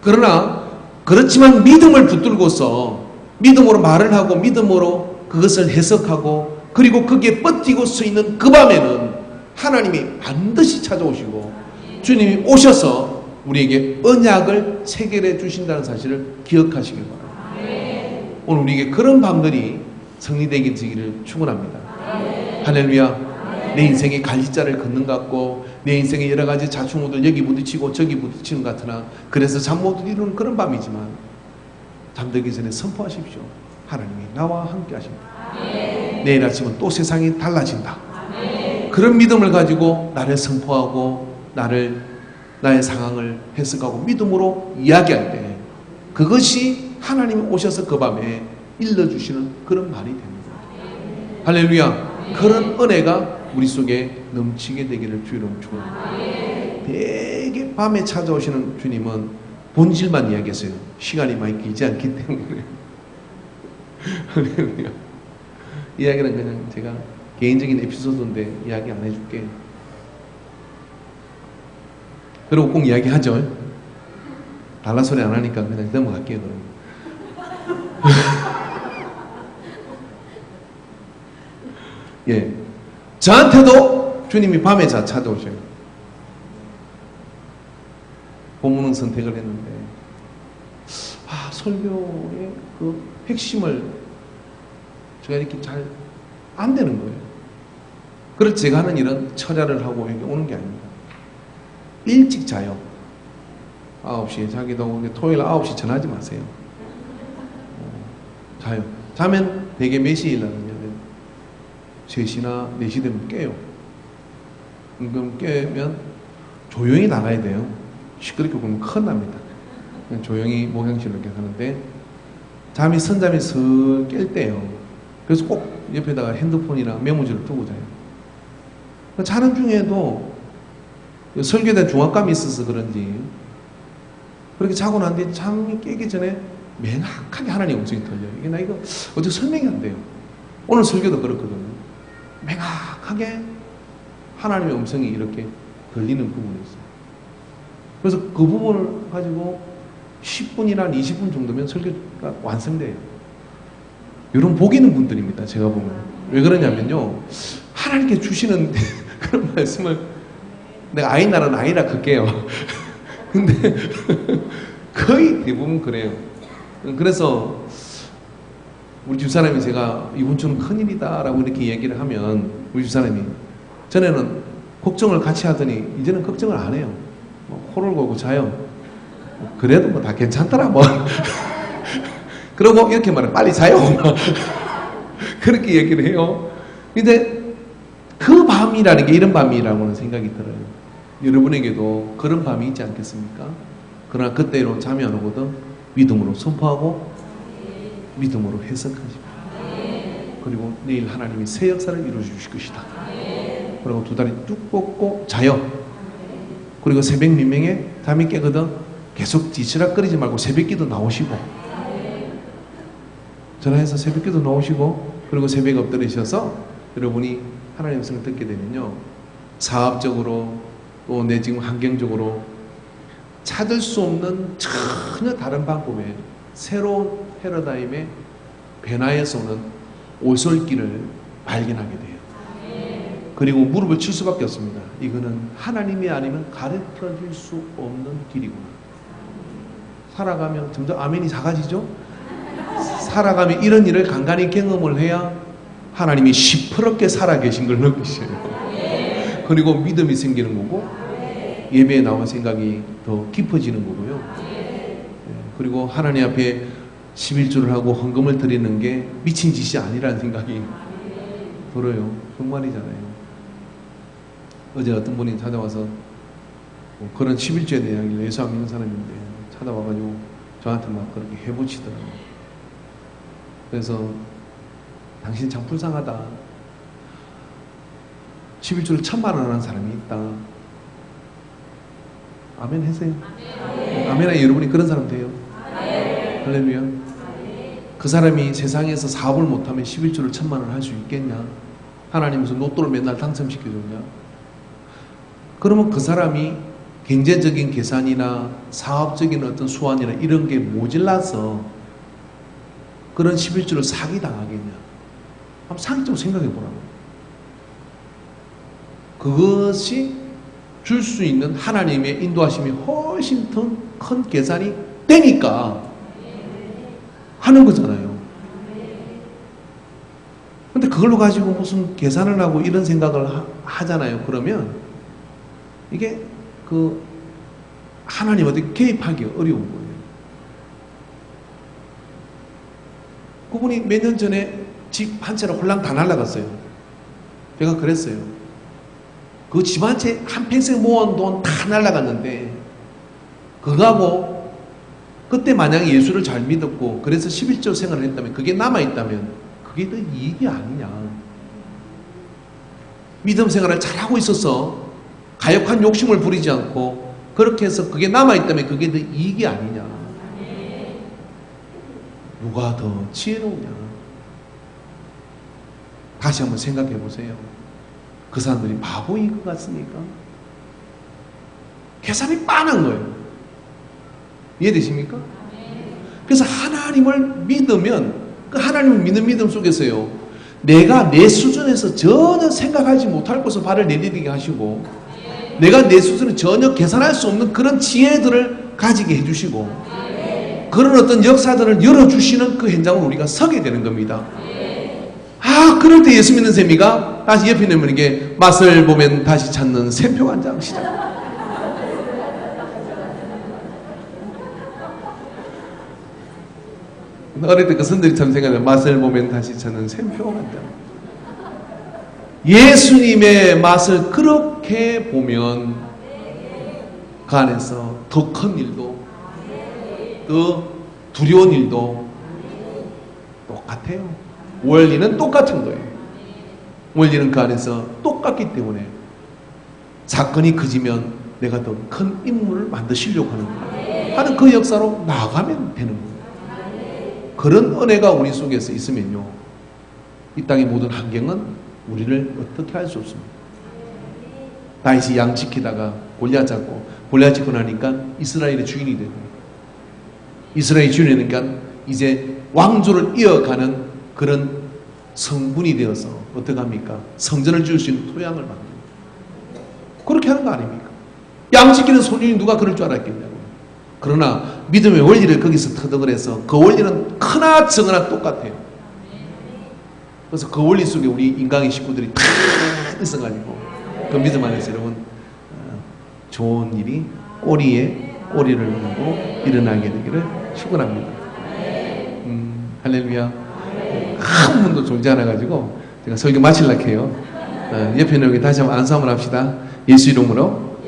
그러나 그렇지만 믿음을 붙들고서 믿음으로 말을 하고 믿음으로 그것을 해석하고 그리고 거기에 버티고 서 있는 그 밤에는 하나님이 반드시 찾아오시고 주님이 오셔서 우리에게 언약을 체결해 주신다는 사실을 기억하시길 바랍니다. 오늘 우리에게 그런 밤들이 성리되기를 축원합니다. 할렐루야. 내 인생에 갈리자를 걷는 것 같고 내 인생에 여러 가지 자충우들 여기 부딪히고 저기 부딪히는 것 같으나 그래서 잠 못 이루는 그런 밤이지만 잠들기 전에 선포하십시오. 하나님이 나와 함께 하십니다. 내일 아침은 또 세상이 달라진다. 그런 믿음을 가지고 나를 선포하고 나의 상황을 해석하고 믿음으로 이야기할 때 그것이 하나님이 오셔서 그 밤에 일러주시는 그런 말이 됩니다. 할렐루야. 그런 은혜가 우리 속에 넘치게 되기를 주 이름으로 축원합니다. 되게 밤에 찾아오시는 주님은 본질만 이야기했어요. 시간이 많이 길지 않기 때문에. 할렐루야. 이야기는 그냥 제가 개인적인 에피소드인데 이야기 안 해줄게. 그리고 꼭 이야기하죠. 달라 소리 안 하니까 그냥 넘어갈게요. 그럼. 예, 저한테도 주님이 밤에 찾아오셔요. 본문은 선택을 했는데 설교의 그 핵심을 제가 이렇게 잘 안 되는 거예요. 그래서 제가 하는 일은 철야를 하고 여기 오는 게 아닙니다. 일찍 자요. 9시에 자기도 하고 토요일 9시 전하지 마세요. 자요. 자면 되게 몇 시에 일어나냐면 3시나 4시 되면 깨요. 그럼 깨면 조용히 나가야 돼요. 시끄럽게 보면 큰일 납니다. 조용히 목양실로 이렇게 하는데 잠이 선잠이 슥 깰 때요. 그래서 꼭 옆에다가 핸드폰이나 메모지를 두고 자요. 자는 중에도 설교에 대한 중압감이 있어서 그런지 그렇게 자고 난 뒤에 잠이 깨기 전에 맹약하게 하나님의 음성이 들려요. 이게 나 이거 어떻게 설명이 안 돼요. 오늘 설교도 그렇거든요. 맹약하게 하나님의 음성이 이렇게 들리는 부분이 있어요. 그래서 그 부분을 가지고 10분이나 20분 정도면 설교가 완성돼요. 이런 복 있는 분들입니다. 제가 보면. 왜 그러냐면요. 하나님께 주시는 그런 말씀을 내가 아이 나라는 아이라 클게요. 근데 거의 대부분 그래요. 그래서 우리 집사람이 제가 이번 주는 큰일이다 라고 이렇게 얘기를 하면 우리 집사람이 전에는 걱정을 같이 하더니 이제는 걱정을 안 해요. 코를 골고 자요. 그래도 뭐 다 괜찮더라 뭐. 그러고 이렇게 말해 빨리 자요. 그렇게 얘기를 해요. 근데 그 밤이라는 게 이런 밤이라고는 생각이 들어요. 여러분에게도 그런 밤이 있지 않겠습니까? 그러나 그때로 잠이 안 오거든 믿음으로 선포하고 믿음으로 해석하십시오. 그리고 내일 하나님이 새 역사를 이루어 주실 것이다. 그리고 두 다리 뚝 뻗고 자요. 그리고 새벽 민명에 잠이 깨거든 계속 뒤치락거리지 말고 새벽기도 나오시고 전화해서 새벽기도 나오시고 그리고 새벽에 엎드리셔서 여러분이 하나님의 말씀을 듣게 되면요 사업적으로 또 내 지금 환경적으로 찾을 수 없는 전혀 다른 방법의 새로운 패러다임의 변화에서 오는 오솔길을 발견하게 돼요. 그리고 무릎을 칠 수밖에 없습니다. 이거는 하나님이 아니면 가르쳐 줄 수 없는 길이구나. 살아가면 점점 아멘이 작아지죠? 살아가면 이런 일을 간간히 경험을 해야 하나님이 시퍼렇게 살아계신 걸 느끼셔요. 그리고 믿음이 생기는 거고 예배에 나온 생각이 더 깊어지는 거고요. 그리고 하나님 앞에 11조를 하고 헌금을 드리는 게 미친 짓이 아니라는 생각이 들어요. 정말이잖아요. 어제 어떤 분이 찾아와서 그런 11조에 대한 이야기를 예수 안 믿는 사람인데 찾아와가지고 저한테 막 그렇게 해보시더라고요. 그래서 당신 참 불쌍하다. 11조를 1,000만 원 하는 사람이 있다. 아멘 하세요. 아멘아 여러분이 그런 사람 돼요. 할렐루야. 그 사람이 세상에서 사업을 못하면 11조를 1,000만 원 할 수 있겠냐? 하나님께서 로또를 맨날 당첨시켜줬냐? 그러면 그 사람이 경제적인 계산이나 사업적인 어떤 수완이나 이런 게 모질라서 그런 11조를 사기당하겠냐? 한번 상식적으로 생각해 보라고. 그것이 줄 수 있는 하나님의 인도하심이 훨씬 더 큰 계산이 되니까 하는 거잖아요. 근데 그걸로 가지고 무슨 계산을 하고 이런 생각을 하잖아요. 그러면 이게 그 하나님 어떻게 개입하기 어려운 거예요. 그분이 몇 년 전에 집 한 채를 홀랑 다 날라갔어요. 제가 그랬어요. 그 집한채 한평생 모은 돈 다 날라갔는데 그거하고 그때 만약에 예수를 잘 믿었고 그래서 11조 생활을 했다면 그게 남아있다면 그게 더 이익이 아니냐. 믿음 생활을 잘하고 있어서 가역한 욕심을 부리지 않고 그렇게 해서 그게 남아있다면 그게 더 이익이 아니냐. 누가 더 지혜로우냐. 다시 한번 생각해 보세요. 그 사람들이 바보인 것 같습니까? 계산이 빤한 거예요. 이해되십니까? 그래서 하나님을 믿으면 그 하나님을 믿는 믿음 속에서요, 내가 내 수준에서 전혀 생각하지 못할 곳에 발을 내디디게 하시고 내가 내 수준에 전혀 계산할 수 없는 그런 지혜들을 가지게 해주시고 그런 어떤 역사들을 열어주시는 그 현장을 우리가 서게 되는 겁니다. 아, 그럴 때 예수 믿는 셈이가 다시 옆에 있는 분에게 맛을 보면 다시 찾는 샘표 한 장 시작. 어릴 때 그 선들이 참 생각나요. 맛을 보면 다시 찾는 샘표 한 장. 예수님의 맛을 그렇게 보면 그 안에서 더 큰 일도 더 두려운 일도 똑같아요. 원리는 똑같은 거예요. 원리는 그 안에서 똑같기 때문에 사건이 커지면 내가 더 큰 인물을 만드시려고 하는 거예요. 하는 그 역사로 나아가면 되는 거예요. 그런 은혜가 우리 속에서 있으면요, 이 땅의 모든 환경은 우리를 어떻게 할 수 없습니다. 다윗이 양 지키다가 골리앗 잡고 골리앗 짓고 나니까 이스라엘의 주인이 되고 이스라엘의 주인이 되니까 이제 왕조를 이어가는 그런 성분이 되어서 어떻게 합니까? 성전을 지을 수 있는 토양을 만듭니다. 그렇게 하는 거 아닙니까? 양 지키는 소년이 누가 그럴 줄 알았겠냐고요. 그러나 믿음의 원리를 거기서 터득을 해서 그 원리는 크나 적으나 똑같아요. 그래서 그 원리 속에 우리 인간의 식구들이 다 있어가지고 그 믿음 안에서 여러분 좋은 일이 꼬리에 꼬리를 물고 일어나게 되기를 축원합니다. 할렐루야. 한 분도 졸지 않아가지고 제가 설교 마치려고 해요. 옆에 있는 여기 다시 한번 안수 한번 합시다. 예수 이름으로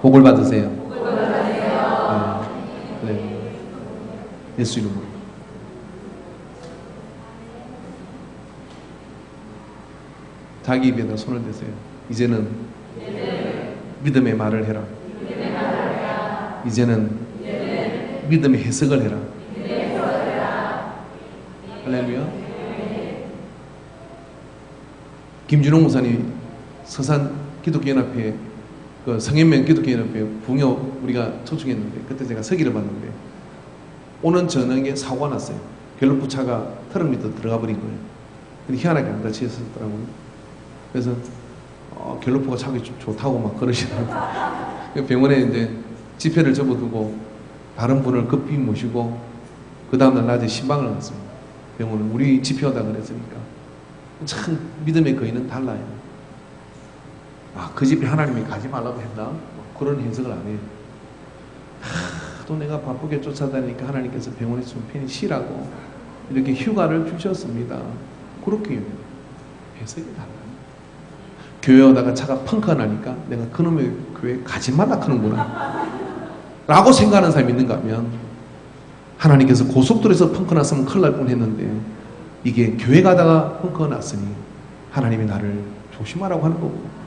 복을 받으세요. 예수 이름으로. 자기 입에다 손을 대세요. 이제는 믿음의 말을 해라. 이제는 믿음의 해석을 해라. 할렐루야. 김준홍 목사님 서산 기독교연합회 그 성현면 기독교연합회 부녀 우리가 초청했는데 그때 제가 서기를 봤는데 오는 저녁에 사고가 났어요. 갤로프 차가 트럭 밑으로 들어가 버린 거예요. 근데 희한하게 안 다치셨더라고요. 그래서 갤로프가 차기 좋다고 막 그러시더라고요. 병원에 이제 지폐를 접어두고 다른 분을 급히 모시고 그 다음날 낮에 신방을 갔습니다. 병원은 우리 지표다 그랬으니까. 참 믿음의 거인은 달라요. 그 집에 하나님이 가지 말라고 했나? 그런 해석을 안 해요. 또 내가 바쁘게 쫓아다니니까 하나님께서 병원에 좀 편히 쉬라고 이렇게 휴가를 주셨습니다. 그렇게 해석이 달라요. 교회 오다가 차가 펑크 나니까 내가 그놈의 교회 가지 말라 하는구나 라고 생각하는 사람이 있는가 하면 하나님께서 고속도로에서 펑크 났으면 큰일 날 뻔했는데 이게 교회 가다가 펑크 났으니 하나님이 나를 조심하라고 하는 거고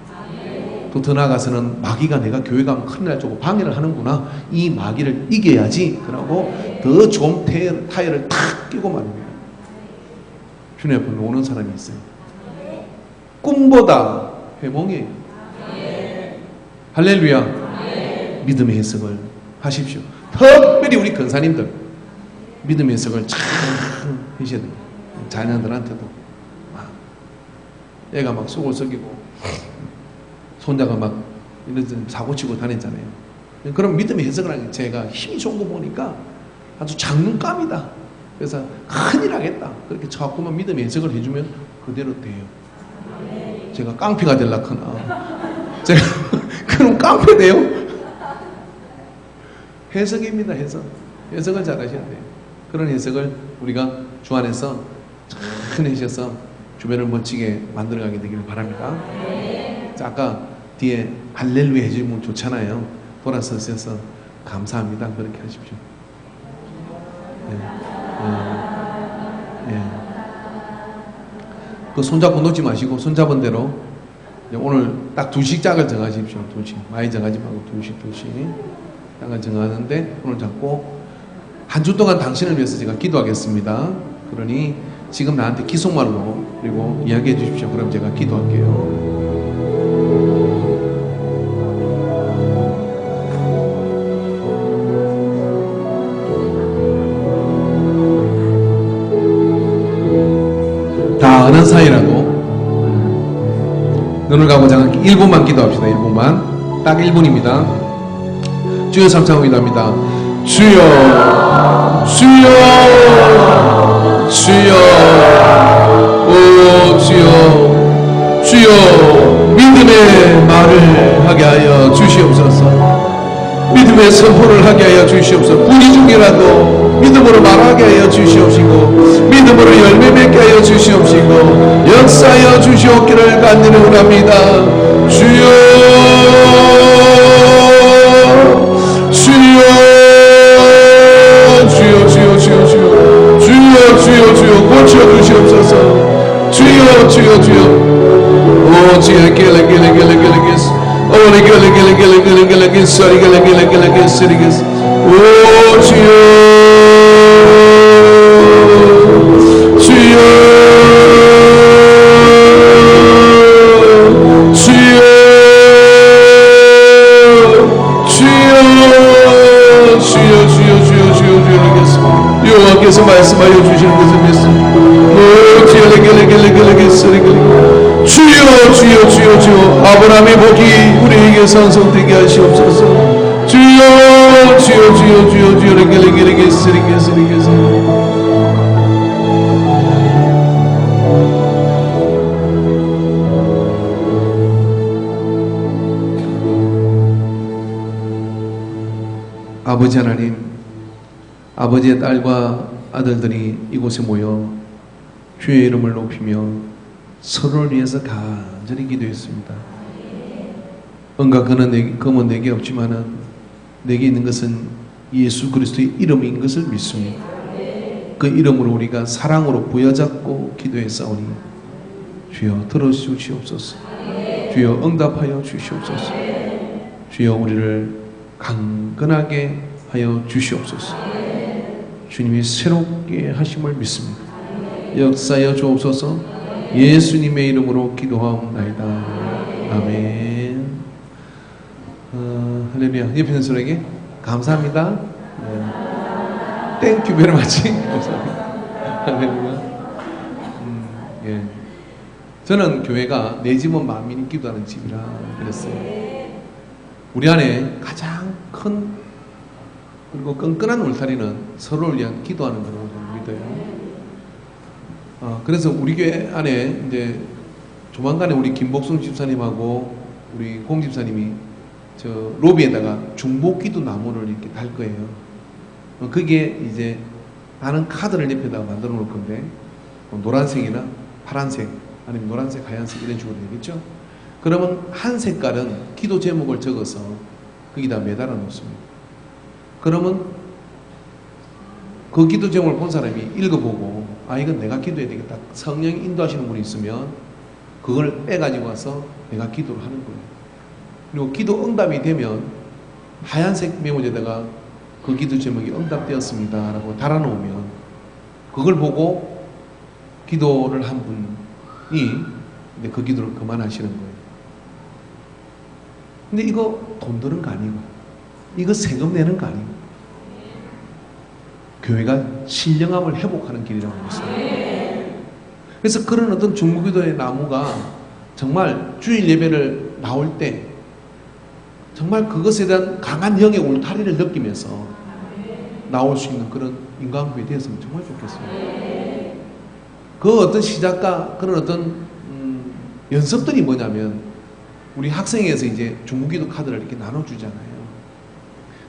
또 더 나아가서는 마귀가 내가 교회 가면 큰일 날 줄 방해를 하는구나, 이 마귀를 이겨야지 그러고 더 좋은 타이어를 탁 끼고 말입니다. 주님 앞에 오는 사람이 있어요. 꿈보다 회몽이에요. 할렐루야. 믿음의 해석을 하십시오. 특별히 우리 권사님들 믿음의 해석을 참 하셔야 돼요. 자녀들한테도 애가 막 속을 썩이고 손자가 막 이런 사고치고 다녔잖아요. 그럼 믿음의 해석을 하는 게 제가 힘이 좋은 거 보니까 아주 장문감이다. 그래서 큰일 하겠다. 그렇게 자꾸만 믿음의 해석을 해주면 그대로 돼요. 제가 깡패가 되려고 하나. 제가 그럼 깡패 돼요? 해석입니다. 해석. 해석을 잘 하셔야 돼요. 그런 해석을 우리가 주 안에서 잘 해셔서 주변을 멋지게 만들어가게 되기를 바랍니다. 아까 뒤에 할렐루야 해주면 좋잖아요. 돌아서셔서 감사합니다. 그렇게 하십시오. 그 손잡고 놓지 마시고 손잡은 대로 오늘 딱 2식 짝을 정하십시오. 2식. 많이 정하지 말고 2식 짝을 정하는데 오늘 잡고 한 주 동안 당신을 위해서 제가 기도하겠습니다. 그러니 지금 나한테 기속말로 그리고 이야기해 주십시오. 그럼 제가 기도할게요. 다 아는 사이라도 눈을 감고 잠깐 1분만 기도합시다. 1분만. 딱 1분입니다. 주여 삼창 기도합니다. 주여 주여 주여 오 주여 주여 믿음의 말을 하게 하여 주시옵소서. 믿음의 선포를 하게 하여 주시옵소서. 불의 중이라도 믿음으로 말하게 하여 주시옵시고 믿음으로 열매 맺게 하여 주시옵시고 역사하여 주시옵기를 간절히 원합니다. 주여 주여 주여 주여 주여 주여 주여 주여 주여 고쳐 주시옵소서. 주여 주여 주여 오 주여 길레길레길레길레길레 오리 길레길레길레길레길레 소리 길레길레길레길레 소리 오 주여 주여 주여 주여 주여 주여 주여 주여 여호와께서 말씀하여 주시는 것을 믿습니다. 오 주여 길레길레길레 소리 주여 주여 주여 주여 아브라함의 복이 우리에게 상속되게 하시옵소서. 주여 주여 주여 주여 주여 레게레게레게 쓰리게 쓰리게 아버지 하나님, 아버지의 딸과 아들들이 이곳에 모여 주의 이름을 높이며 서로를 위해서 간절히 기도했습니다. 은과 금은 내게 없지만은 내게 있는 것은 예수 그리스도의 이름인 것을 믿습니다. 그 이름으로 우리가 사랑으로 부여잡고 기도했사오니 주여 들어주시옵소서. 주여 응답하여 주시옵소서. 주여 우리를 강건하게 하여 주시옵소서. 주님이 새롭게 하심을 믿습니다. 역사하여 주옵소서. 예수님의 이름으로 기도하옵나이다. 아멘. 할렐루야. 옆에 있는 사람에게 감사합니다. 땡큐 베리 마치. 감사합니다. 할렐루야. 예. 저는 교회가 내 집은 만민이 기도하는 집이라 그랬어요. 우리 안에 가장 큰 그리고 끈끈한 울타리는 서로를 위한 기도하는 거라고 저는 믿어요. 그래서 우리 교회 안에 이제 조만간에 우리 김복순 집사님하고 우리 공 집사님이 저 로비에다가 중보기도 나무를 이렇게 달 거예요. 그게 이제 나는 카드를 옆에다가 만들어 놓을 건데 노란색이나 파란색 아니면 노란색, 하얀색 이런 식으로 되겠죠. 그러면 한 색깔은 기도 제목을 적어서 거기다 매달아 놓습니다. 그러면 그 기도 제목을 본 사람이 읽어보고 이건 내가 기도해야 되겠다. 성령이 인도하시는 분이 있으면 그걸 빼가지고 와서 내가 기도를 하는 거예요. 그리고 기도 응답이 되면 하얀색 메모지에다가 그 기도 제목이 응답되었습니다 라고 달아놓으면 그걸 보고 기도를 한 분이 그 기도를 그만하시는 거예요. 근데 이거 돈 드는 거 아니고 이거 세금 내는 거 아니고 교회가 신령함을 회복하는 길이라고 했어요. 그래서 그런 어떤 중보기도의 나무가 정말 주일 예배를 나올 때 정말 그것에 대한 강한 영의 울타리를 느끼면서 나올 수 있는 그런 인간교회 되었으면 정말 좋겠어요. 그 어떤 시작과 그런 어떤 연습들이 뭐냐면 우리 학생회에서 이제 중보기도 카드를 이렇게 나눠주잖아요.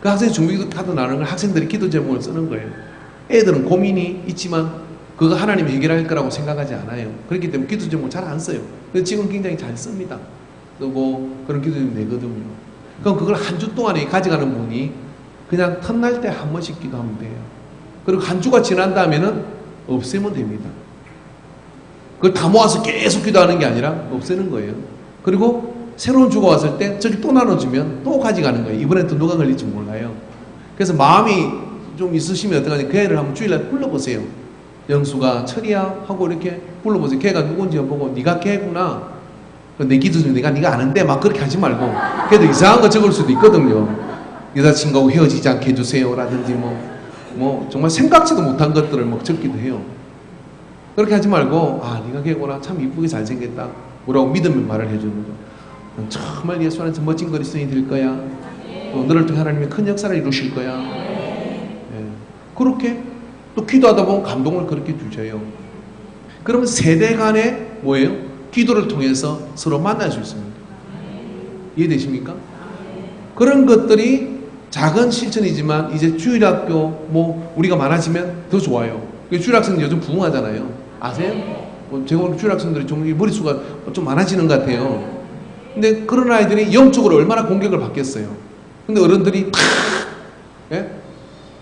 그 학생 중보기도 카드 나누는 걸 학생들이 기도 제목을 쓰는 거예요. 애들은 고민이 있지만 그거 하나님이 해결할 거라고 생각하지 않아요. 그렇기 때문에 기도 제목을 잘 안 써요. 그래서 지금 굉장히 잘 씁니다. 뜨고 그런 기도를 내거든요. 그럼 그걸 한 주 동안에 가져가는 분이 그냥 틈날 때 한 번씩 기도하면 돼요. 그리고 한 주가 지난 다음에는 없애면 됩니다. 그걸 다 모아서 계속 기도하는 게 아니라 없애는 거예요. 그리고 새로운 주가 왔을 때 저기 또 나눠주면 또 가져가는 거예요. 이번엔 또 누가 걸릴지 몰라요. 그래서 마음이 좀 있으시면 어떡하냐, 그 애를 한번 주일날 불러보세요. 영수가 철이야 하고 이렇게 불러보세요. 걔가 누군지 보고 네가 걔구나. 내 기도 중에 네가 아는데 막 그렇게 하지 말고, 걔도 이상한 거 적을 수도 있거든요. 여자친구하고 헤어지지 않게 해주세요 라든지 뭐 정말 생각지도 못한 것들을 막 적기도 해요. 그렇게 하지 말고 네가 걔구나, 참 이쁘게 잘생겼다 뭐라고 믿음의 말을 해주는 거. 정말 예수 안에서 멋진 그리스도인이 될 거야. 너를 통해 하나님이 큰 역사를 이루실 거야. 그렇게 또 기도하다 보면 감동을 그렇게 주셔요. 그러면 세대 간에 뭐예요? 기도를 통해서 서로 만날 수 있습니다. 이해되십니까? 그런 것들이 작은 실천이지만 이제 주일학교 우리가 많아지면 더 좋아요. 주일학생 요즘 부흥하잖아요. 아세요? 제가 오늘 주일학생들이 좀 머릿수가 좀 많아지는 것 같아요. 근데 그런 아이들이 영적으로 얼마나 공격을 받겠어요. 근데 어른들이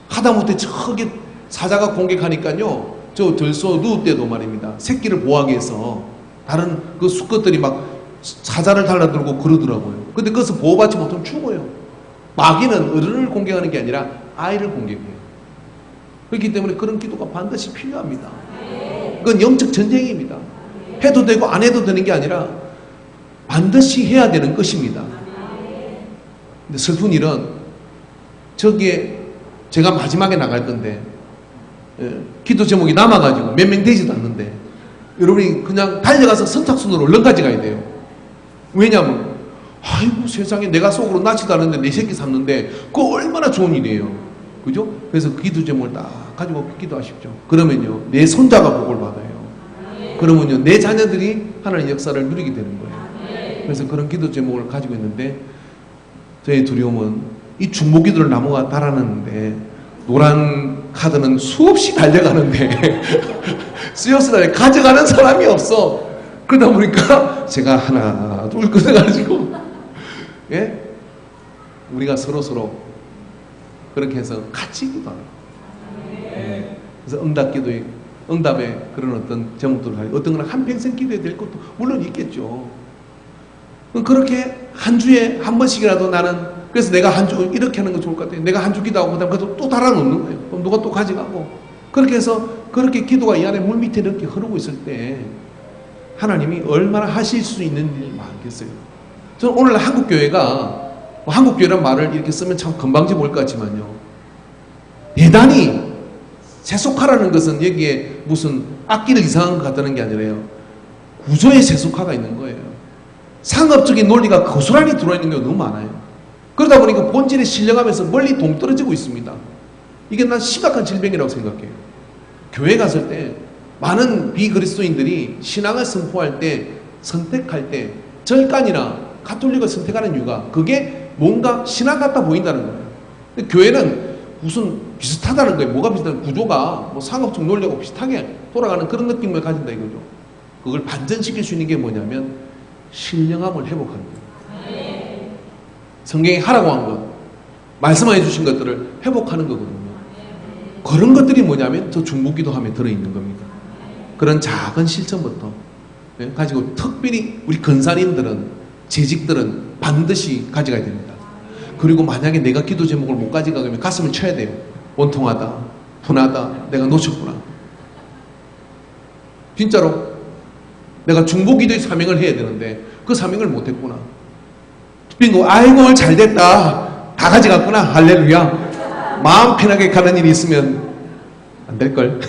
하다못해 저기 사자가 공격하니까요, 저 들소 누울 때도 말입니다, 새끼를 보호하기 위해서 다른 그 수컷들이 막 사자를 달라들고 그러더라고요. 근데 그것을 보호받지 못하면 죽어요. 마귀는 어른을 공격하는 게 아니라 아이를 공격해요. 그렇기 때문에 그런 기도가 반드시 필요합니다. 그건 영적 전쟁입니다. 해도 되고 안 해도 되는 게 아니라 반드시 해야 되는 것입니다. 근데 슬픈 일은 저기에 제가 마지막에 나갈 건데 기도 제목이 남아가지고 몇 명 되지도 않는데 여러분이 그냥 달려가서 선착순으로 얼른 가져가야 돼요. 왜냐하면 아이고 세상에, 내가 속으로 낳지도 않았는데 내 새끼 삼는데 그거 얼마나 좋은 일이에요. 그죠? 그래서 그 기도 제목을 딱 가지고 기도하십시오. 그러면요, 내 손자가 복을 받아요. 그러면요, 내 자녀들이 하나님의 역사를 누리게 되는 거예요. 그래서 그런 기도 제목을 가지고 있는데, 저의 두려움은 이 중보기도를 나무가 달아놨는데 노란 카드는 수없이 달려가는데 쓰여서 가져가는 사람이 없어. 그러다 보니까 제가 하나 둘 끊어가지고 우리가 서로 그렇게 해서 같이 기도하는 거예요. 그래서 응답의 그런 어떤 제목들을 가지고 어떤 건 한평생 기도해야 될 것도 물론 있겠죠. 그렇게 한 주에 한 번씩이라도 나는, 그래서 내가 한 주 이렇게 하는 거 좋을 것 같아요. 내가 한 주 기도하고 그다음에 또 달아놓는 거예요. 그럼 누가 또 가져가고, 그렇게 해서 그렇게 기도가 이 안에 물 밑에 이렇게 흐르고 있을 때 하나님이 얼마나 하실 수 있는 일이 많겠어요. 저는 오늘 한국교회란 말을 이렇게 쓰면 참 건방지 보일 것 같지만요, 대단히 세속화라는 것은 여기에 무슨 악기를 이상한 것 같다는 게 아니라요, 구조의 세속화가 있는 거예요. 상업적인 논리가 고스란히 들어있는 경우가 너무 많아요. 그러다 보니까 본질에 신령하면서 멀리 동떨어지고 있습니다. 이게 난 심각한 질병이라고 생각해요. 교회 갔을 때 많은 비그리스도인들이 신앙을 선포할 때, 선택할 때 절간이나 가톨릭을 선택하는 이유가 그게 뭔가 신앙 같아 보인다는 거예요. 근데 교회는 무슨 비슷하다는 거예요. 뭐가 비슷하냐, 구조가 상업적 논리하고 비슷하게 돌아가는 그런 느낌을 가진다 이거죠. 그걸 반전시킬 수 있는 게 뭐냐면 신령함을 회복하는 거예요. 성경이 하라고 한 것, 말씀해 주신 것들을 회복하는 거거든요. 그런 것들이 뭐냐면 저 중보기도함에 들어있는 겁니다. 그런 작은 실천부터 가지고, 특별히 우리 근사님들은, 재직들은 반드시 가져가야 됩니다. 그리고 만약에 내가 기도 제목을 못 가져가면 가슴을 쳐야 돼요. 원통하다, 분하다, 내가 놓쳤구나. 진짜로 내가 중보기도의 사명을 해야 되는데 그 사명을 못했구나. 그리고 아이고 잘됐다, 다 가져갔구나, 할렐루야. 마음 편하게 가는 일이 있으면 안 될걸.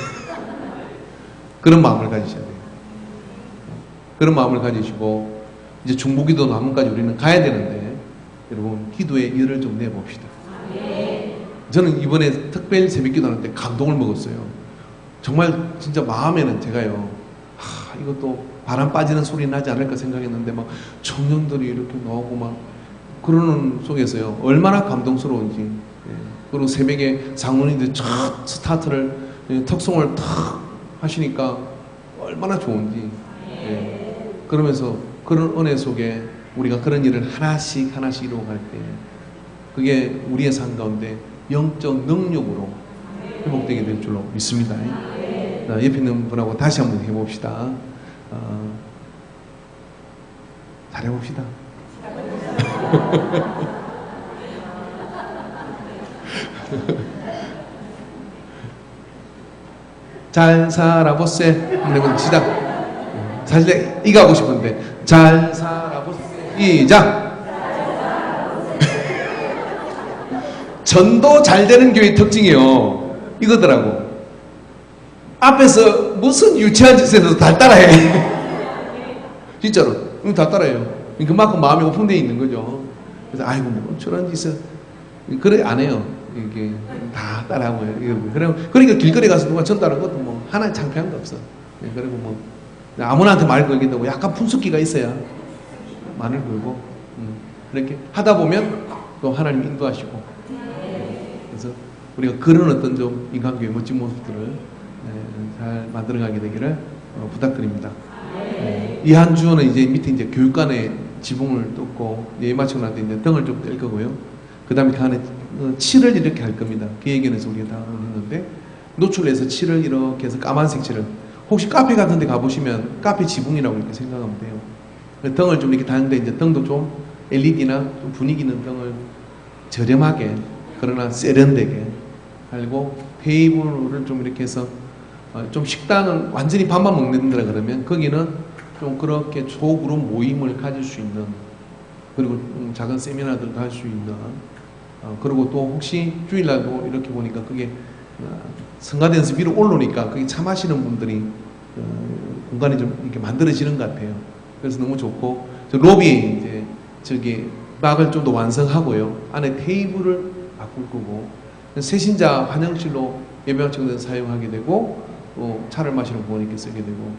그런 마음을 가지셔야 돼요. 그런 마음을 가지시고 이제 중보기도 나문까지 우리는 가야 되는데, 여러분 기도에 열을 좀 내봅시다. 저는 이번에 특별 새벽기도 하는 때 감동을 먹었어요. 정말 진짜 마음에는 제가요, 이것도 바람 빠지는 소리 나지 않을까 생각했는데 막 청년들이 이렇게 나오고 막 그러는 속에서요, 얼마나 감동스러운지. 그리고 새벽에 장로님들 첫 스타트를, 턱송을 탁 하시니까 얼마나 좋은지. 그러면서 그런 은혜 속에 우리가 그런 일을 하나씩 이루어갈 때 그게 우리의 삶 가운데 영적 능력으로 회복되게 될 줄로 믿습니다. 옆에 있는 분하고 다시 한번 해봅시다. 잘해봅시다. 잘 살아보세. 시작. 사실 이거 하고 싶은데 잘 살아보세. 시작. 전도 잘 되는 교회의 특징이요 이거더라고. 앞에서 무슨 유치한 짓을 해도 다 따라해. 진짜로 다 따라해요. 그만큼 마음이 오픈되어 있는 거죠. 그래서 아이고 뭐 저런 짓을 그래 안 해요. 이게 다 따라하고 그러니까 길거리 가서 누가 전 따르는 것도 뭐 하나 창피한 거 없어. 그리고 뭐 아무나한테 말 걸기도 약간 분숙기가 있어야 말을 걸고 그렇게 하다 보면 또 하나님 인도하시고. 그래서 우리가 그런 어떤 좀 인간교회 멋진 모습들을 잘 만들어가게 되기를 부탁드립니다. 이 한 주는 이제 밑에 이제 교육관에 지붕을 뚫고 예배 마치고 나서 이제 등을 좀 뗄 거고요. 그 다음에 그 안에 칠을 이렇게 할 겁니다. 그 얘기는 우리가 다 했는데 노출해서 칠을 이렇게 해서 까만색 칠을 혹시 카페 같은 데 가보시면 카페 지붕이라고 이렇게 생각하면 돼요. 등을 좀 이렇게 다는데 이제 등도 좀 LED나 좀 분위기 있는 등을 저렴하게 그러나 세련되게 하고 테이블을 좀 이렇게 해서 좀 식당은 완전히 밥만 먹는 데라 그러면 거기는 좀 그렇게 소그룹 모임을 가질 수 있는 그리고 작은 세미나들도 할 수 있는 그리고 또 혹시 주일날도 이렇게 보니까 그게 성가대 연습 위로 올라오니까 거기 차 마시는 분들이 공간이 좀 이렇게 만들어지는 것 같아요. 그래서 너무 좋고 저 로비에 이제 저기 막을 좀 더 완성하고요. 안에 테이블을 바꿀 거고 세신자 환영실로 예배당 친구들 사용하게 되고 또 차를 마시는 부모님께 쓰게 되고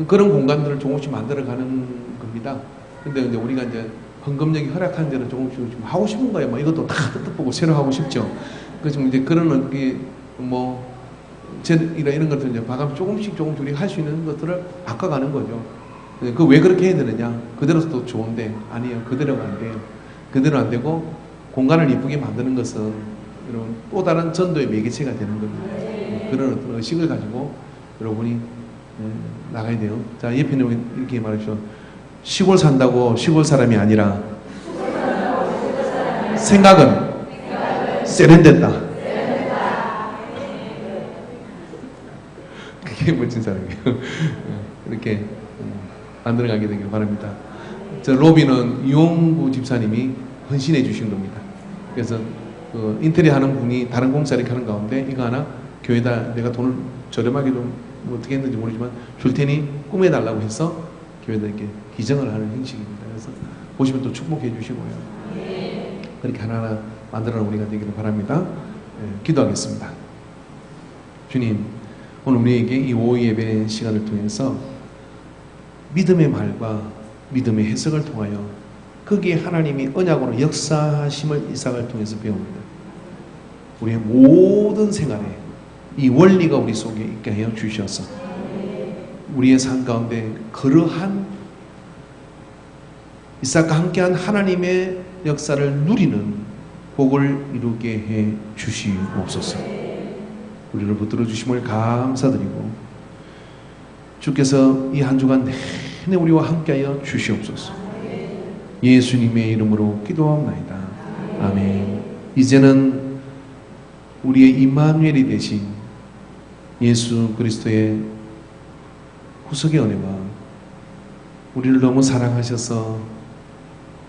그런 공간들을 조금씩 만들어가는 겁니다. 근데 이제 우리가 이제 헌금력이 허락한 데는 조금씩 하고 싶은 거예요. 뭐 이것도 다 뜻보고 새로 하고 싶죠. 그래서 이제 그런 게 뭐 이런 것들 이제 봐가면 조금씩 우리가 할 수 있는 것들을 바꿔가는 거죠. 그 왜 그렇게 해야 되느냐? 그대로도 좋은데 아니에요. 그대로가 안 돼요. 그대로 안 되고 공간을 이쁘게 만드는 것은 이런 또 다른 전도의 매개체가 되는 겁니다. 그런 어떤 의식을 가지고 여러분이 나가야 돼요. 자, 옆에 있는 이렇게 말하십시오. 시골 산다고 시골 사람이 아니라 생각은 세련됐다. 그게 멋진 사람이에요. 이렇게 만들어가게 되길 바랍니다. 저 로비는 이용구 집사님이 헌신해 주신 겁니다. 그래서 인테리어 하는 분이 다른 공사 이렇게 하는 가운데 이거 하나 교회에다 내가 돈을 저렴하게 좀 뭐 어떻게 했는지 모르지만 줄 테니 꾸며달라고 해서 교회에다 이렇게 기증을 하는 형식입니다. 그래서 보시면 또 축복해 주시고요. 그렇게 하나하나 만들어 우리가 되기를 바랍니다. 기도하겠습니다. 주님, 오늘 우리에게 이 오후 예배 시간을 통해서 믿음의 말과 믿음의 해석을 통하여 거기에 하나님이 언약으로 역사하심을 이삭을 통해서 배웁니다. 우리의 모든 생활에 이 원리가 우리 속에 있게 하여 주셔서 우리의 삶 가운데 그러한 이삭과 함께한 하나님의 역사를 누리는 복을 이루게 해 주시옵소서. 우리를 붙들어 주심을 감사드리고 주께서 이 한 주간 내내 우리와 함께하여 주시옵소서. 예수님의 이름으로 기도하옵나이다. 아멘. 이제는 우리의 임마누엘이 되신 예수 그리스도의 구속의 은혜와 우리를 너무 사랑하셔서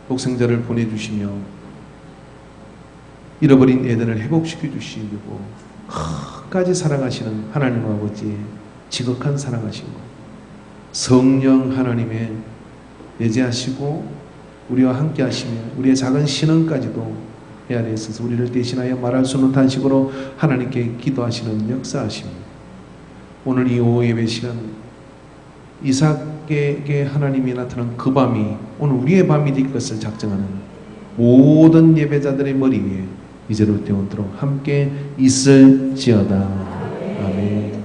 독생자를 보내주시며 잃어버린 에덴을 회복시켜 주시려고 끝까지 사랑하시는 하나님 아버지의 지극한 사랑하신 것, 성령 하나님의 내재하시고 우리와 함께 하시며 우리의 작은 신앙까지도 헤아려 있어서 우리를 대신하여 말할 수 없는 단식으로 하나님께 기도하시는 역사하십니다. 오늘 이 오후 예배 시간 이삭에게 하나님이 나타난 그 밤이 오늘 우리의 밤이 될 것을 작정하는 모든 예배자들의 머리 위에 이제로 영원토록 함께 있을지어다. 아멘.